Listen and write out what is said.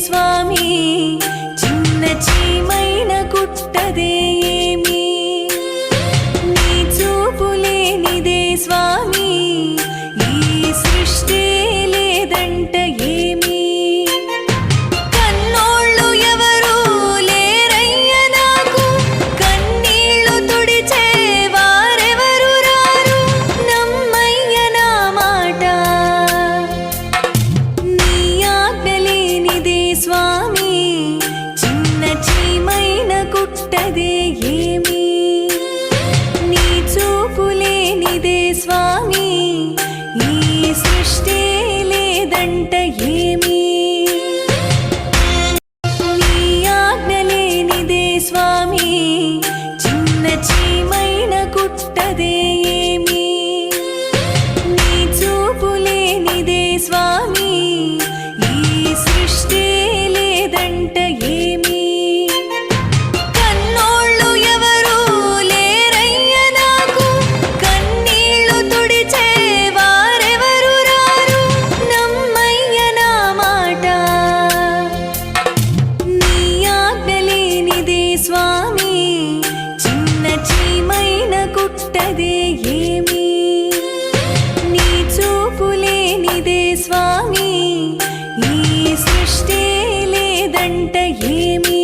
స్వామి చిన్న చీమైన కుట్టదే ఏమి నీ చూపు లేనిదే స్వామి ఈ సృష్టి లేదంట ఏమి కన్నోళ్ళు ఎవరు లేరయ్య నాకు కన్నీళ్లు తుడిచే వారెవరు రారు నమ్మయ్య నా మాట నీ ఆజ్ఞ లేనిదే స్వామి చిన్న చీమైన కుట్టదే ఏమి నీ చూపు లేనిదే స్వామి ఈ సృష్టి లేదంట ఏమి నీ ఆజ్ఞ లేనిదే స్వామి చిన్న చీమైన కుట్టదే ఏమి నీ చూపు లేనిదే స్వామి ఈ సృష్టి లేదంట ఏమి కన్నోళ్ళు ఎవరు లేరయ్య నాకు కన్నీళ్లు తుడిచే వారెవరు రారు నమ్మయ్య నా మాట నీ ఆజ్ఞ లేనిదే స్వామి చిన్న చీమైన కుట్టదే ఏమి నీ చూపు లేనిదే స్వామి ఈ సృష్టి లేదంట ఏమి